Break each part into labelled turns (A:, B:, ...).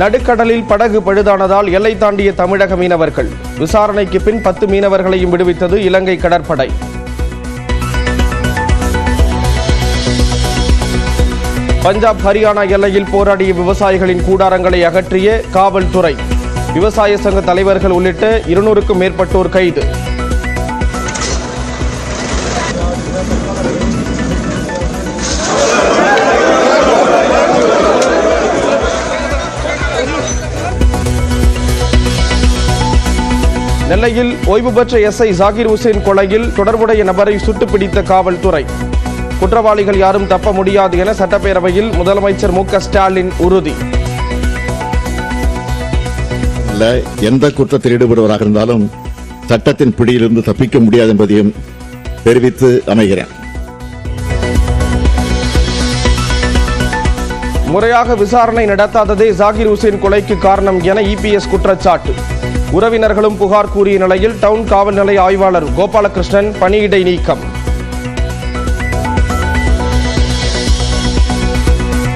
A: நடுக்கடலில் படகு பழுதானதால் எல்லை தாண்டிய தமிழக மீனவர்கள். விசாரணைக்கு பின் 10 மீனவர்களையும் விடுவித்தது இலங்கை கடற்படை. பஞ்சாப் ஹரியானா எல்லையில் போராடிய விவசாயிகளின் கூடாரங்களை அகற்றிய காவல்துறை. விவசாய சங்க தலைவர்கள் உள்ளிட்ட 200க்கும் மேற்பட்டோர் கைது. நெல்லையில் ஓய்வு பெற்ற எஸ்ஐ ஜாகிர் ஹுசேன் கொலையில் தொடர்புடைய நபரை சுட்டுப் பிடித்த காவல்துறை. குற்றவாளிகள் யாரும் தப்ப முடியாது என சட்டப்பேரவையில் முதலமைச்சர் மு.க. ஸ்டாலின் உறுதி.
B: எந்த குற்றத்தில் ஈடுபடுவராக இருந்தாலும் சட்டத்தின் பிடியிலிருந்து தப்பிக்க முடியாது என்பதையும் தெரிவித்து அமைகிறேன்.
A: முறையாக விசாரணை நடத்தாததே ஜாகிர் ஹுசேன் கொலைக்கு காரணம் என இபிஎஸ் குற்றச்சாட்டு. உறவினர்களும் புகார் கூறிய நிலையில் டவுன் காவல் நிலைய ஆய்வாளர் கோபாலகிருஷ்ணன் பணியிடை நீக்கம்.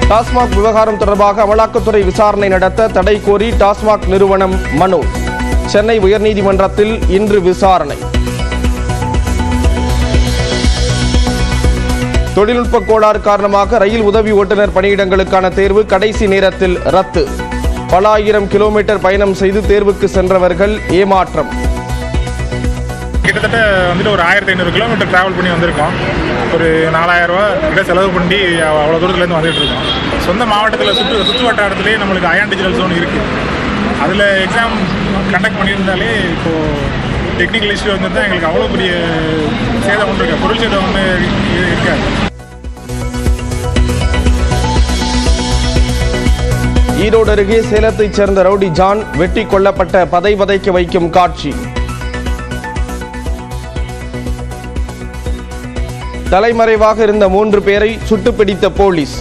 A: டாஸ்மாக் விவகாரம் தொடர்பாக அமலாக்கத்துறை விசாரணை நடத்த தடை கோரி டாஸ்மாக் நிறுவனம் மனு. சென்னை உயர்நீதிமன்றத்தில் இன்று விசாரணை. தொழில்நுட்ப கோளாறு காரணமாக ரயில் உதவி ஓட்டுநர் பணியிடங்களுக்கான தேர்வு கடைசி நேரத்தில் ரத்து. பல ஆயிரம் கிலோமீட்டர் பயணம் செய்து தேர்வுக்கு சென்றவர்கள் ஏமாற்றம்.
C: கிட்டத்தட்ட ஒரு 1500 கிலோமீட்டர் டிராவல் பண்ணி வந்திருக்கோம். ஒரு 4000 ரூபா கிட்ட செலவு பண்ணி அவ்வளோ தூரத்துலேருந்து வந்துட்டு இருக்கோம். சொந்த மாவட்டத்தில் சுற்று வட்டாரத்திலே நம்மளுக்கு அயான் டிஜிட்டல் ஜோன் இருக்குது. அதில் எக்ஸாம் கண்டக்ட் பண்ணியிருந்தாலே இப்போது டெக்னிக்கல் இஷ்யூ வந்து தான் எங்களுக்கு அவ்வளோ பெரிய சேதம் ஒன்று இருக்கு, பொருள் சேதம் ஒன்று இருக்காது.
A: ஈரோடு அருகே சேலத்தைச் சேர்ந்த ரவுடி ஜான் வெட்டி கொல்லப்பட்ட பதை வதைக்க வைக்கும் காட்சி. தலைமறைவாக இருந்த 3 பேரை சுட்டுப்பிடித்த போலீஸ்.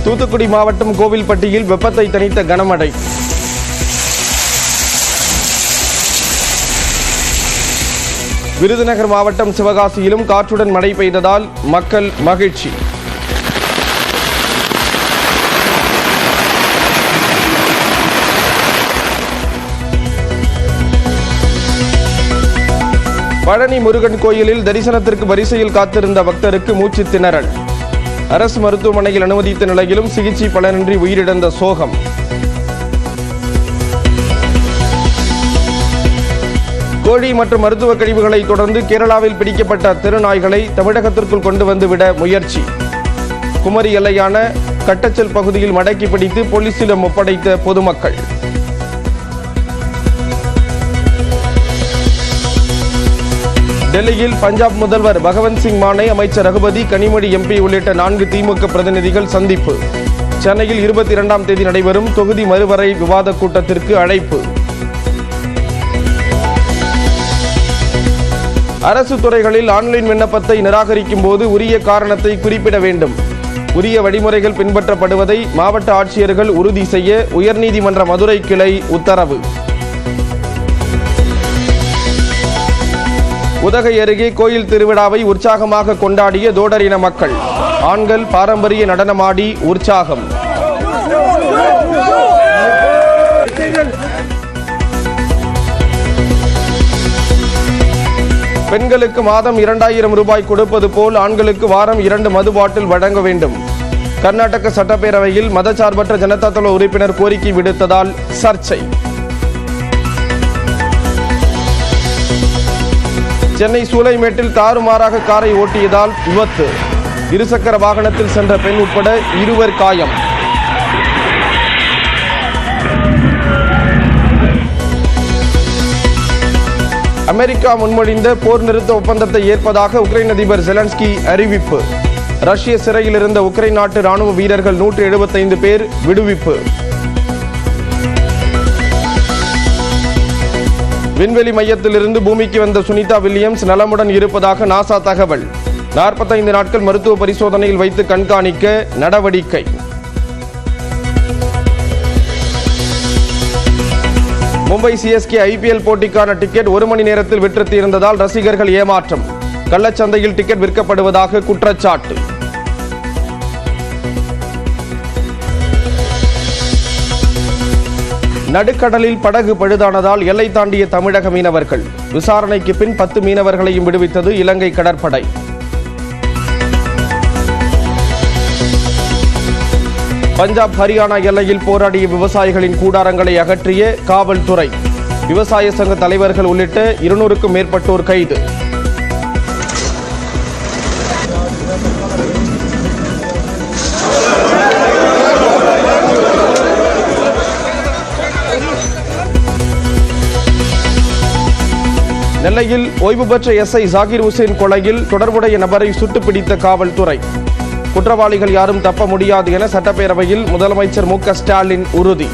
A: தூத்துக்குடி மாவட்டம் கோவில்பட்டியில் வெப்பத்தை தணித்த கனமழை. விருதுநகர் மாவட்டம் சிவகாசியிலும் காற்றுடன் மழை பெய்ததால் மக்கள் மகிழ்ச்சி. பழனி முருகன் கோயிலில் தரிசனத்திற்கு வரிசையில் காத்திருந்த பக்தருக்கு மூச்சு திணறல். அரசு மருத்துவமனையில் அனுமதித்த நிலையிலும் சிகிச்சை பலனின்றி உயிரிழந்த சோகம். கோழி மற்றும் மருத்துவ கழிவுகளை தொடர்ந்து கேரளாவில் பிடிக்கப்பட்ட தெருநாய்களை தமிழகத்திற்குள் கொண்டு வந்து விட முயற்சி. குமரி எல்லையான கட்டச்சல் பகுதியில் மடக்கி பிடித்து போலீசிடம் ஒப்படைத்த பொதுமக்கள். டெல்லியில் பஞ்சாப் முதல்வர் பகவந்த் சிங் மானை, அமைச்சர் ரகுபதி, கனிமொழி எம்பி உள்ளிட்ட 4 திமுக பிரதிநிதிகள் சந்திப்பு. சென்னையில் 22ஆம் தேதி நடைபெறும் தொகுதி மறுவரை விவாத கூட்டத்திற்கு அழைப்பு. அரசு துறைகளில் ஆன்லைன் விண்ணப்பத்தை நிராகரிக்கும் போது உரிய காரணத்தை குறிப்பிட வேண்டும். உரிய வழிமுறைகள் பின்பற்றப்படுவதை மாவட்ட ஆட்சியர்கள் உறுதி செய்ய உயர்நீதிமன்ற மதுரை கிளை உத்தரவு. உதகை அருகே கோயில் திருவிழாவை உற்சாகமாக கொண்டாடிய தோடர் இன மக்கள். ஆண்கள் பாரம்பரிய நடனமாடி உற்சாகம். பெண்களுக்கு மாதம் 2000 ரூபாய் கொடுப்பது போல் ஆண்களுக்கு வாரம் 2 மது பாட்டில் வழங்க வேண்டும். கர்நாடக சட்டப்பேரவையில் மதச்சார்பற்ற ஜனதா தள உறுப்பினர் கோரிக்கை விடுத்ததால் சர்ச்சை. சென்னை சூளைமேட்டில் தாறுமாறாக காரை ஓட்டியதால் விபத்து. இருசக்கர வாகனத்தில் சென்ற பெண் உட்பட 2 காயம். அமெரிக்கா முன்மொழிந்த போர் நிறுத்த ஒப்பந்தத்தை ஏற்பதாக உக்ரைன் அதிபர் ஜெலன்ஸ்கி அறிவிப்பு. ரஷ்ய சிறையில் இருந்த உக்ரைன் நாட்டு ராணுவ வீரர்கள் 175 பேர் விடுவிப்பு. விண்வெளி மையத்திலிருந்து பூமிக்கு வந்த சுனிதா வில்லியம்ஸ் நலமுடன் இருப்பதாக நாசா தகவல். 45 நாட்கள் மருத்துவ பரிசோதனையில் வைத்து கண்காணிக்க நடவடிக்கை. மும்பை சிஎஸ்கே ஐபிஎல் போட்டிக்கான டிக்கெட் 1 மணி நேரத்தில் விற்று தீர்ந்ததால் ரசிகர்கள் ஏமாற்றம். கள்ளச்சந்தையில் டிக்கெட் விற்கப்படுவதாக குற்றச்சாட்டு. நடுக்கடலில் படகு பழுதானதால் எல்லை தாண்டிய தமிழக மீனவர்கள். விசாரணைக்கு பின் 10 மீனவர்களையும் விடுவித்தது இலங்கை கடற்படை. பஞ்சாப் ஹரியானா எல்லையில் போராடிய விவசாயிகளின் கூடாரங்களை அகற்றிய காவல்துறை. விவசாய சங்க தலைவர்கள் உள்ளிட்ட 200க்கும் மேற்பட்டோர் கைது. நெல்லையில் ஓய்வு பெற்ற எஸ்ஐ ஜாகிர் ஹுசேன் கொலையில் தொடர்புடைய நபரை சுட்டுப் பிடித்த காவல்துறை. குற்றவாளிகள் யாரும் தப்ப முடியாது என சட்டப்பேரவையில் முதலமைச்சர் மு.க. ஸ்டாலின் உறுதி.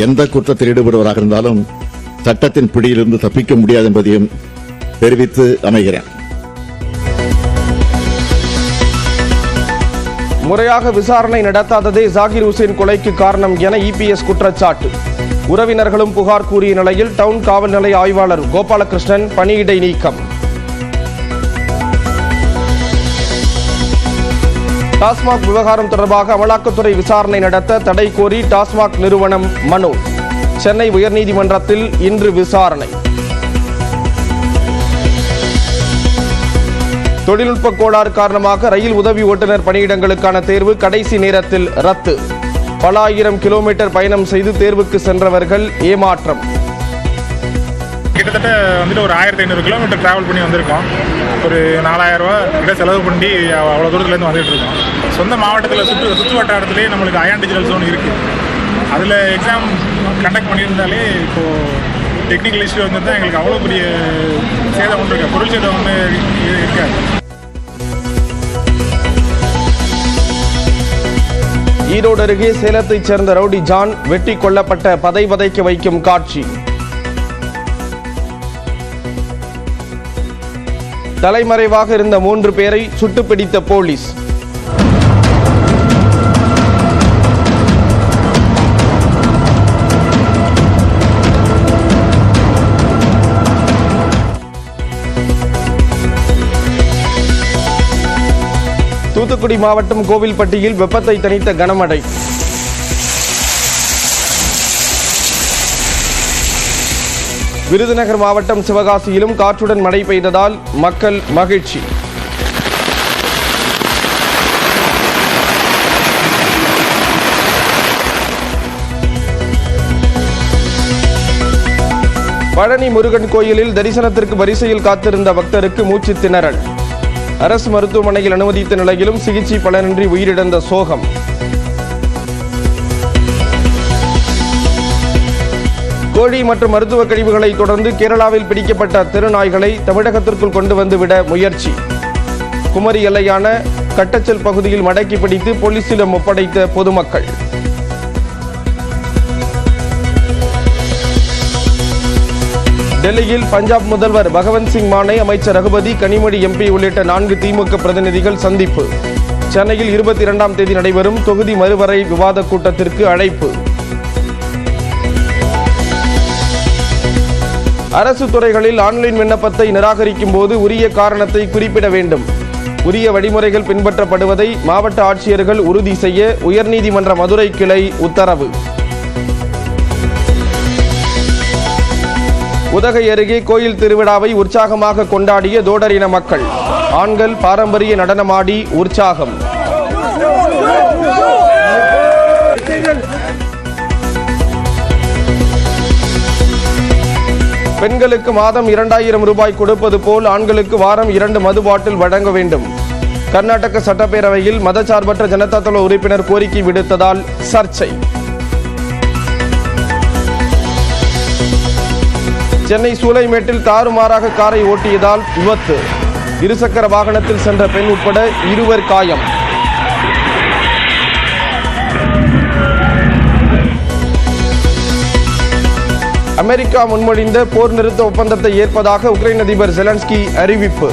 B: எந்த குற்றத்தில் ஈடுபடுவராக இருந்தாலும் சட்டத்தின் பிடியிலிருந்து தப்பிக்க முடியாது என்பதையும் தெரிவித்து அமைகிறேன்.
A: முறையாக விசாரணை நடத்தாததே ஜாகிர் ஹுசேன் கொலைக்கு காரணம் என இபிஎஸ் குற்றச்சாட்டு. உறவினர்களும் புகார் கூறிய நிலையில் டவுன் காவல் நிலைய ஆய்வாளர் கோபாலகிருஷ்ணன் பணியிடை நீக்கம். டாஸ்மாக் விவகாரம் தொடர்பாக அமலாக்கத்துறை விசாரணை நடத்த தடை கோரி டாஸ்மாக் நிறுவனம் மனு. சென்னை உயர்நீதிமன்றத்தில் இன்று விசாரணை. தொழில்நுட்ப கோளாறு காரணமாக ரயில் உதவி ஓட்டுநர் பணியிடங்களுக்கான தேர்வு கடைசி நேரத்தில் ரத்து. பல ஆயிரம் கிலோமீட்டர் பயணம் செய்து தேர்வுக்கு சென்றவர்கள் ஏமாற்றம்.
C: கிட்டத்தட்ட ஒரு 1500 கிலோமீட்டர் டிராவல் பண்ணி வந்திருக்கோம். ஒரு 4000 ரூபா கிட்ட செலவு பண்ணி அவ்வளோ தூரத்துலேருந்து வந்துட்டு இருக்கோம். சொந்த மாவட்டத்தில் சுற்று வட்டாரத்திலே நம்மளுக்கு அயான் டிஜிட்டல் ஜோன் இருக்குது. அதில் எக்ஸாம் கண்டக்ட் பண்ணியிருந்தாலே இப்போது டெக்னிக்கல் இஷ்யூ வந்து தான் எங்களுக்கு அவ்வளோ பெரிய சேதம் ஒன்று இருக்கு, பொருள் சேதம் ஒன்று இருக்காது.
A: ஈரோடு அருகே சேலத்தைச் சேர்ந்த ரவுடி ஜான் வெட்டி கொல்லப்பட்ட பதை வதைக்க வைக்கும் காட்சி. தலைமறைவாக இருந்த 3 பேரை சுட்டுப்பிடித்த போலீஸ். தூத்துக்குடி மாவட்டம் கோவில்பட்டியில் வெப்பத்தை தணித்த கனமழை. விருதுநகர் மாவட்டம் சிவகாசியிலும் காற்றுடன் மழை பெய்ததால் மக்கள் மகிழ்ச்சி. பழனி முருகன் கோயிலில் தரிசனத்திற்கு வரிசையில் காத்திருந்த பக்தருக்கு மூச்சு திணறல். அரசு மருத்துவமனையில் அனுமதித்த நிலையிலும் சிகிச்சை பலனின்றி உயிரிழந்த சோகம். கோழி மற்றும் மருத்துவ கழிவுகளை தொடர்ந்து கேரளாவில் பிடிக்கப்பட்ட தெருநாய்களை தமிழகத்திற்குள் கொண்டு வந்து விட முயற்சி. குமரி எல்லையான கட்டச்சல் பகுதியில் மடக்கி பிடித்து போலீசிடம் ஒப்படைத்த பொதுமக்கள். டெல்லியில் பஞ்சாப் முதல்வர் பகவந்த் சிங் மானை, அமைச்சர் ரகுபதி, கனிமொழி எம்பி உள்ளிட்ட 4 திமுக பிரதிநிதிகள் சந்திப்பு. சென்னையில் 22ஆம் தேதி நடைபெறும் தொகுதி மறுவரை விவாத கூட்டத்திற்கு அழைப்பு. அரசு துறைகளில் ஆன்லைன் விண்ணப்பத்தை நிராகரிக்கும் போது உரிய காரணத்தை குறிப்பிட வேண்டும். உரிய வழிமுறைகள் பின்பற்றப்படுவதை மாவட்ட ஆட்சியர்கள் உறுதி செய்ய உயர்நீதிமன்ற மதுரை கிளை உத்தரவு. உதகை அருகே கோயில் திருவிழாவை உற்சாகமாக கொண்டாடிய தோடர் இன மக்கள். ஆண்கள் பாரம்பரிய நடனமாடி உற்சாகம். பெண்களுக்கு மாதம் 2000 ரூபாய் கொடுப்பது போல் ஆண்களுக்கு வாரம் 2 மது பாட்டில் வழங்க வேண்டும். கர்நாடக சட்டப்பேரவையில் மதச்சார்பற்ற ஜனதா தள உறுப்பினர் கோரிக்கை விடுத்ததால் சர்ச்சை. சென்னை சூளைமேட்டில் தாறுமாறாக காரை ஓட்டியதால் விபத்து. இருசக்கர வாகனத்தில் சென்ற பெண் உட்பட 2 காயம். அமெரிக்கா முன்மொழிந்த போர் நிறுத்த ஒப்பந்தத்தை ஏற்பதாக உக்ரைன் அதிபர் ஜெலன்ஸ்கி அறிவிப்பு.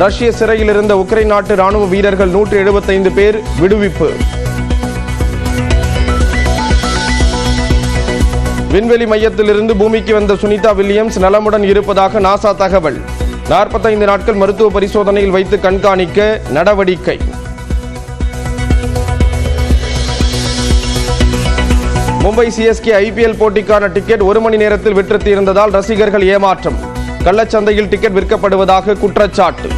A: ரஷ்ய சிறையில் இருந்த உக்ரைன் நாட்டு ராணுவ வீரர்கள் 175 பேர் விடுவிப்பு. விண்வெளி மையத்திலிருந்து பூமிக்கு வந்த சுனிதா வில்லியம்ஸ் நலமுடன் இருப்பதாக நாசா தகவல். 45 நாட்கள் மருத்துவ பரிசோதனையில் வைத்து கண்காணிக்க நடவடிக்கை. மும்பை சிஎஸ்கே ஐபிஎல் போட்டிக்கான டிக்கெட் 1 மணி நேரத்தில் விற்று தீர்ந்ததால் ரசிகர்கள் ஏமாற்றம். கள்ளச்சந்தையில் டிக்கெட் விற்கப்படுவதாக குற்றச்சாட்டு.